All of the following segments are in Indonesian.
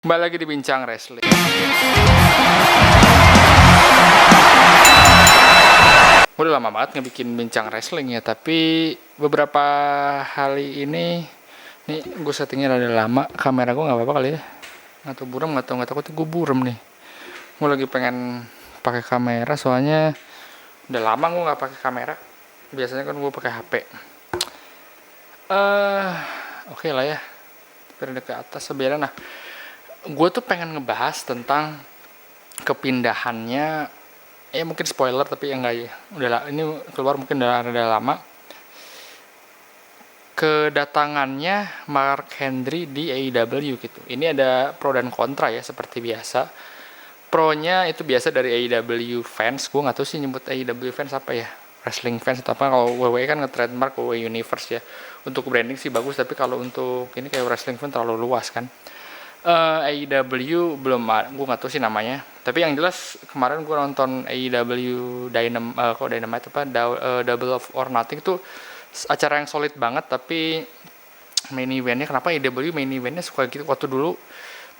Kembali lagi di Bincang Wrestling. Udah lama banget ngebikin Bincang Wrestling ya, tapi beberapa hari ini nih gue settingnya rada lama. Kamera gue nggak apa-apa kali ya, atau buram nggak tahu gue buram nih. Gue lagi pengen pakai kamera soalnya udah lama gue nggak pakai kamera. Biasanya kan gue pakai HP. Oke lah ya, periode ke atas sebenarnya. Nah, gue tuh pengen ngebahas tentang kepindahannya, ya mungkin spoiler tapi ya enggak ya, udah ini keluar mungkin udah lama, kedatangannya Mark Henry di AEW gitu. Ini ada pro dan kontra ya seperti biasa. Pro-nya itu biasa dari AEW fans, gue nggak tahu sih nyebut AEW fans apa ya, wrestling fans atau apa. Kalau WWE kan nge-trademark WWE Universe ya, untuk branding sih bagus, tapi kalau untuk ini kayak wrestling fans terlalu luas kan. AEW belum, gue nggak tahu sih namanya, tapi yang jelas kemarin gue nonton AEW Dynamite apa Double or Nothing itu acara yang solid banget. Tapi main eventnya, kenapa AEW main eventnya suka gitu, waktu dulu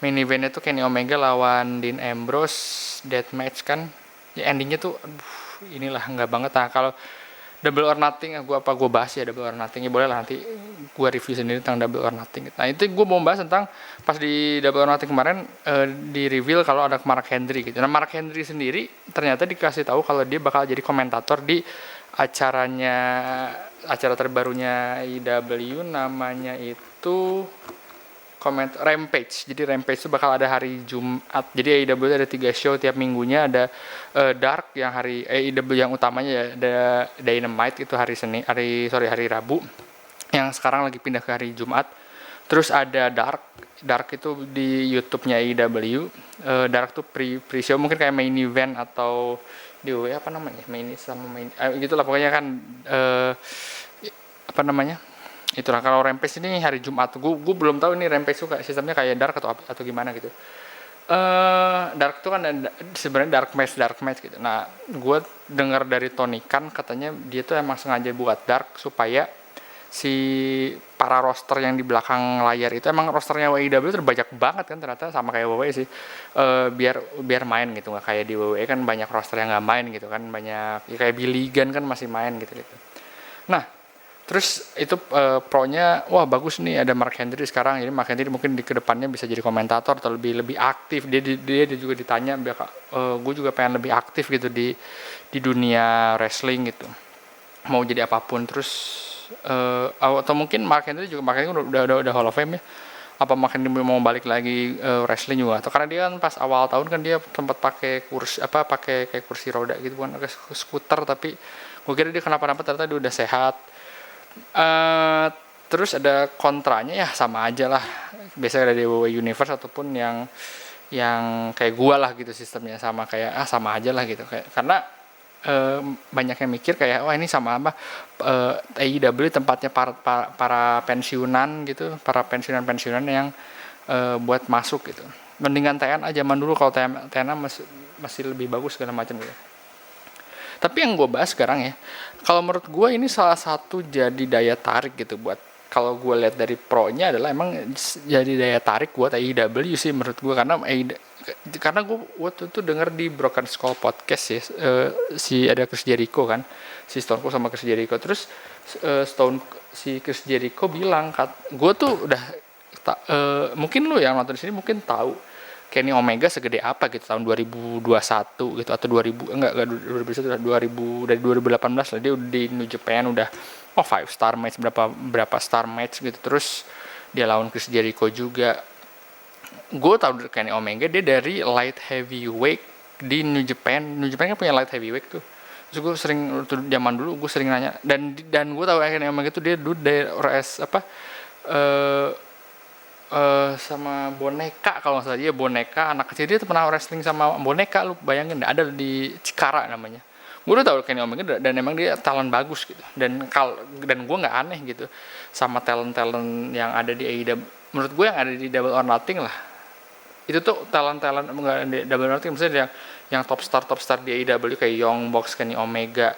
main eventnya tuh Kenny Omega lawan Dean Ambrose death match kan ya, endingnya tuh inilah nggak banget. Nah kalau Double or Nothing, gue bahas ya Double or Nothing ya, boleh lah nanti gue review sendiri tentang Double or Nothing. Nah itu gue mau bahas tentang pas di Double or Nothing kemarin, di reveal kalau ada Mark Henry gitu. Nah Mark Henry sendiri ternyata dikasih tahu kalau dia bakal jadi komentator di acara terbarunya AEW, namanya itu Rampage. Jadi Rampage itu bakal ada hari Jumat. Jadi AEW ada 3 show tiap minggunya. Ada Dark yang hari AEW yang utamanya ya, ada Dynamite itu hari Rabu. Yang sekarang lagi pindah ke hari Jumat. Terus ada Dark itu di YouTube-nya AEW. Dark tuh pre-show, mungkin kayak main event atau di WWE apa namanya? Gitulah pokoknya kan, apa namanya? Itulah. Kalau Rampage ini hari Jumat. Gue belum tahu ini Rampage itu kayak sistemnya kayak Dark atau gimana gitu. Dark itu kan sebenarnya dark match gitu. Nah, gue dengar dari Tony Khan katanya dia tuh emang sengaja buat Dark supaya si para roster yang di belakang layar itu, emang rosternya WWE terbanyak banget kan ternyata, sama kayak WWE sih, biar main gitu, nggak kayak di WWE kan banyak roster yang nggak main gitu kan, banyak ya kayak Billy Gunn kan masih main gitu. Nah terus itu, pro-nya wah bagus nih ada Mark Henry sekarang. Jadi Mark Henry mungkin di kedepannya bisa jadi komentator atau lebih aktif. Dia juga ditanya, gue juga pengen lebih aktif gitu di dunia wrestling gitu, mau jadi apapun. Terus atau mungkin Mark Henry udah Hall of Fame ya, apa Mark Henry mau balik lagi wrestling juga, atau karena dia kan pas awal tahun kan dia sempat pakai kayak kursi roda gitu, bukan pakai skuter, tapi gue kira dia kenapa-napa, ternyata dia udah sehat. Terus ada kontranya ya, sama aja lah biasanya ada di WWE Universe ataupun yang kayak gua lah gitu, sistemnya sama kayak sama aja lah gitu, kayak karena banyak yang mikir kayak wah ini sama apa, AEW tempatnya para pensiunan gitu, para pensiunan yang buat masuk gitu. Mendingan TNA zaman dulu, kalau TNA masih lebih bagus segala macam gitu. Tapi yang gue bahas sekarang ya, kalau menurut gue ini salah satu jadi daya tarik gitu buat, kalau gue lihat dari pro-nya adalah emang jadi daya tarik buat AEW sih menurut gue, karena gue waktu itu denger di Broken Skull podcast ya, si ada Chris Jericho kan, si Stone Cold sama Chris Jericho. Terus si Chris Jericho bilang, gue tuh udah mungkin lu yang nonton di sini mungkin tahu Kenny Omega segede apa gitu tahun 2021 gitu, atau 2000 dari 2018 lah dia udah di New Japan, udah 5 star match, berapa star match gitu. Terus dia lawan Chris Jericho juga. Gue tahu Kenny Omega dia dari light heavyweight di New Japan kan punya light heavyweight tuh. Terus gue sering tuh, zaman dulu gue sering nanya, dan gue tahu Kenny Omega tuh dia dulu dari sama boneka, kalau nggak salah dia boneka anak kecil, dia tuh pernah wrestling sama boneka, lu bayangin, ada di Cikara namanya. Gue udah tahu Kenny Omega, dan emang dia talent bagus gitu, dan gue nggak aneh gitu sama talent yang ada di AEW. Menurut gue yang ada di Double or Nothing lah, itu tuh talent nggak di Double or Nothing, misalnya yang top star di AEW kayak Young Bucks, Kenny Omega,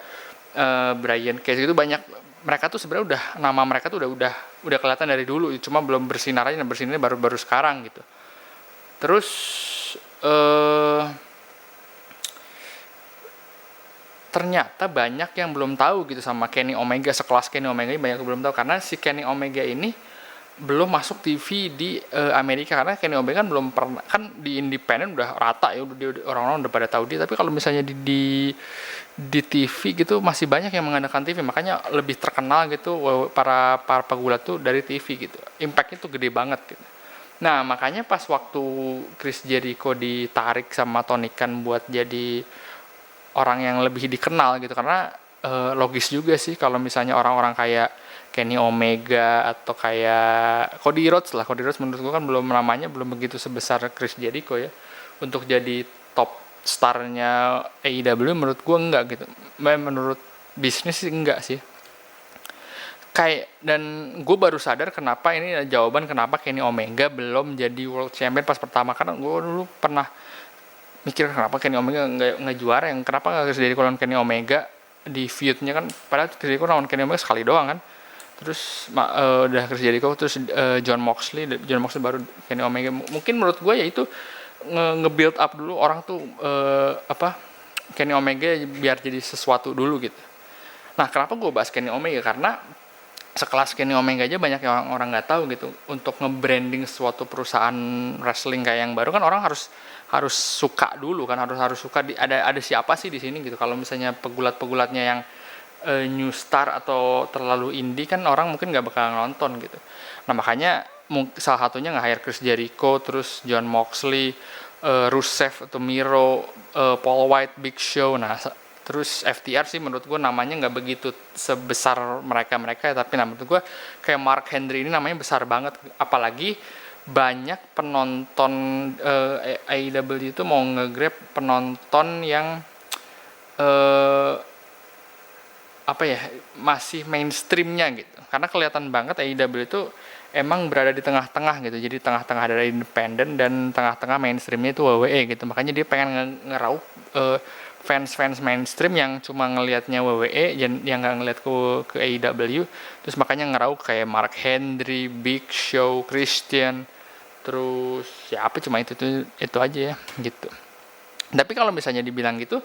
Brian Cage itu banyak. Mereka tuh sebenarnya nama mereka tuh udah kelihatan dari dulu, cuma belum bersinar aja, dan bersinarnya baru sekarang gitu. Terus eh ternyata banyak yang belum tahu gitu sama Kenny Omega, sekelas Kenny Omega ini banyak yang belum tahu karena si Kenny Omega ini belum masuk TV di Amerika, karena Kenny Omega kan belum pernah, kan di independen udah rata ya, orang-orang udah pada tahu dia, tapi kalau misalnya di TV gitu masih banyak yang mengandalkan TV, makanya lebih terkenal gitu para pegulat tuh dari TV gitu, impact itu gede banget gitu. Nah makanya pas waktu Chris Jericho ditarik sama Tony Khan buat jadi orang yang lebih dikenal gitu, karena logis juga sih kalau misalnya orang-orang kayak Kenny Omega atau kayak Cody Rhodes menurut gua kan belum, namanya belum begitu sebesar Chris Jericho ya untuk jadi top starnya AEW, menurut gua enggak gitu. Menurut bisnis sih enggak sih. Kayak, dan gue baru sadar kenapa ini jawaban kenapa Kenny Omega belum jadi world champion pas pertama, karena gue dulu pernah mikir kenapa Kenny Omega nggak juara, yang kenapa nggak terjadi kalau Kenny Omega di feudnya kan, padahal terjadi lawan Kenny Omega sekali doang kan, terus udah terjadi kok, terus John Moxley baru Kenny Omega. Mungkin menurut gue ya itu nge-build up dulu orang tuh Kenny Omega biar jadi sesuatu dulu gitu. Nah kenapa gue bahas Kenny Omega, karena sekelas Kenny Omega aja banyak yang orang nggak tahu gitu. Untuk nge-branding suatu perusahaan wrestling kayak yang baru kan orang harus suka dulu kan, harus suka ada siapa sih di sini gitu. Kalau misalnya pegulat-pegulatnya yang new star atau terlalu indie kan orang mungkin nggak bakal nonton gitu. Nah makanya salah satunya nge-hire Chris Jericho, terus John Moxley, Rusev atau Miro, Paul White, Big Show. Nah terus FTR sih menurut gue namanya nggak begitu sebesar mereka ya, tapi menurut gue kayak Mark Henry ini namanya besar banget, apalagi banyak penonton AEW itu mau nge-grab penonton yang masih mainstreamnya gitu, karena kelihatan banget AEW itu emang berada di tengah-tengah gitu, jadi tengah-tengah dari independen dan tengah-tengah mainstreamnya itu WWE gitu, makanya dia pengen ngeraup fans mainstream yang cuma ngelihatnya WWE yang nggak ngelihat ke AEW, terus makanya ngeraup kayak Mark Henry, Big Show, Christian, terus ya cuma itu aja ya gitu. Tapi kalau misalnya dibilang gitu,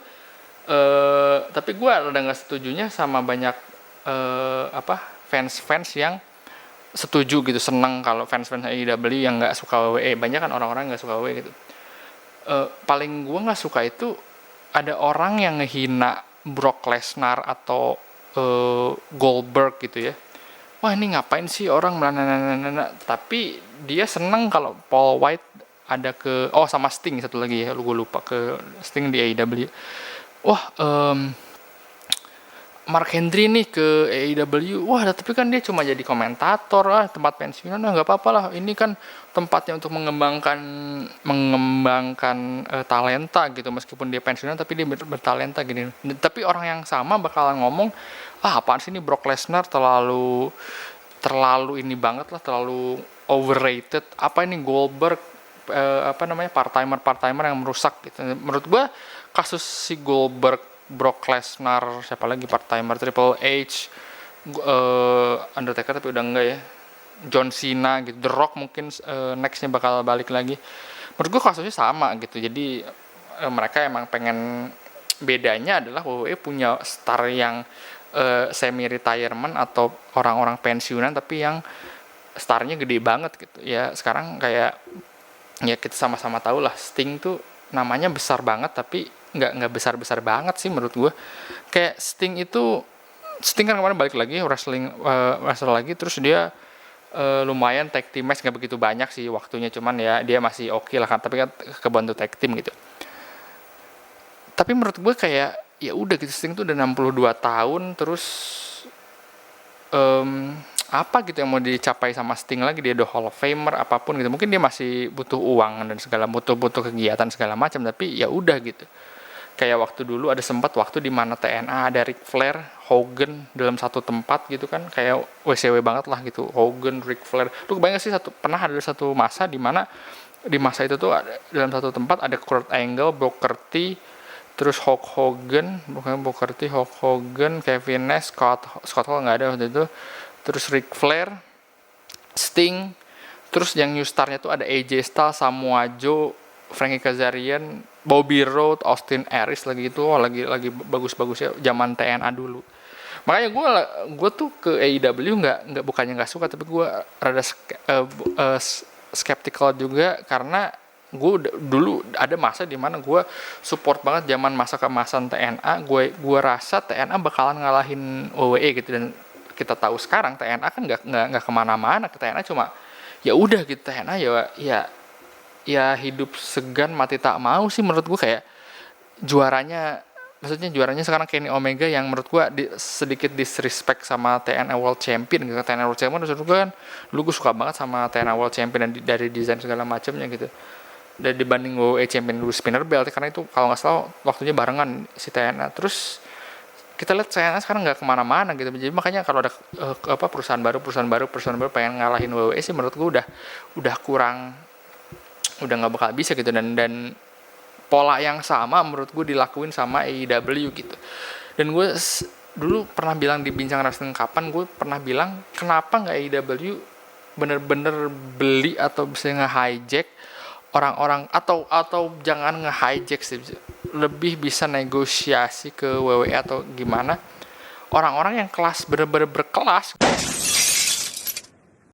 tapi gue rada nggak setujunya sama banyak fans yang setuju gitu, seneng kalau fans AEW yang nggak suka WWE. Banyak kan orang-orang nggak suka WWE gitu. Paling gue nggak suka itu ada orang yang ngehina Brock Lesnar atau Goldberg gitu ya. Wah ini ngapain sih orang tapi dia seneng kalau Paul White ada sama Sting satu lagi ya, gue lupa, ke Sting di AEW. Wah Mark Henry nih ke AEW, wah tapi kan dia cuma jadi komentator, tempat pensiunan, nggak apa-apa lah, ini kan tempatnya untuk mengembangkan talenta gitu, meskipun dia pensiunan tapi dia bertalenta gini. Tapi orang yang sama bakalan ngomong, apaan sih ini Brock Lesnar terlalu ini banget lah, terlalu overrated, apa ini Goldberg part-timer yang merusak gitu. Menurut gua kasus si Goldberg, Brock Lesnar, siapa lagi part-timer, Triple H, Undertaker tapi udah enggak ya, John Cena gitu, The Rock mungkin nextnya bakal balik lagi. Menurut gue kasusnya sama gitu, jadi mereka emang pengen, bedanya adalah WWE punya star yang semi retirement atau orang-orang pensiunan tapi yang starnya gede banget gitu ya. Sekarang kayak ya kita sama-sama tahu lah, Sting tuh namanya besar banget tapi nggak besar banget sih menurut gue. Kayak Sting kan kemarin balik lagi wrestling lagi, terus dia lumayan tag team match, nggak begitu banyak sih waktunya, cuman ya dia masih oke lah kan, tapi kan kebantu tag team gitu. Tapi menurut gue kayak ya udah gitu, Sting tuh udah 62 tahun, terus apa gitu yang mau dicapai sama Sting lagi, dia udah Hall of Famer apapun gitu, mungkin dia masih butuh uang dan segala, butuh kegiatan segala macam, tapi ya udah gitu. Kayak waktu dulu ada sempat waktu di mana TNA ada Ric Flair, Hogan dalam satu tempat gitu kan, kayak WCW banget lah gitu, Hogan, Ric Flair. Lu kebayang sih pernah ada satu masa di mana di masa itu tuh ada, dalam satu tempat ada Kurt Angle, Booker T, terus Hulk Hogan, Kevin Nash, Scott Hall nggak ada waktu itu, terus Ric Flair, Sting, Terus yang new star-nya tuh ada AJ Styles, Samoa Joe, Frankie Kazarian, Bobby Roode, Austin Aries lagi itu, lagi bagus-bagusnya zaman TNA dulu. Makanya gue tuh ke AEW nggak bukannya nggak suka, tapi gue rada skeptical juga, karena dulu ada masa dimana gue support banget zaman masa keemasan TNA. Gue rasa TNA bakalan ngalahin WWE gitu, dan kita tahu sekarang TNA kan nggak kemana-mana. TNA cuma ya udah gitu, TNA ya hidup segan mati tak mau sih menurut gue. Kayak juaranya sekarang Kenny Omega, yang menurut gue sedikit disrespect sama TNA World Champion gitu. TNA World Champion menurut gue kan dulu gue suka banget sama TNA World Champion, dan dari desain segala macamnya gitu, dan dibanding WWE Champion dulu spinner belt, karena itu kalau nggak salah waktunya barengan si TNA. Terus kita lihat TNA sekarang nggak kemana-mana gitu, jadi makanya kalau ada perusahaan baru pengen ngalahin WWE sih, menurut gue udah kurang, udah nggak bakal bisa gitu. Dan pola yang sama menurut gue dilakuin sama AEW gitu. Dan gue dulu pernah bilang di Bincang Wrestling Kapan, gue pernah bilang kenapa nggak AEW bener-bener beli atau bisa nge-hijack orang-orang, atau jangan nge-hijack sih, lebih bisa negosiasi ke WWE atau gimana, orang-orang yang kelas bener-bener berkelas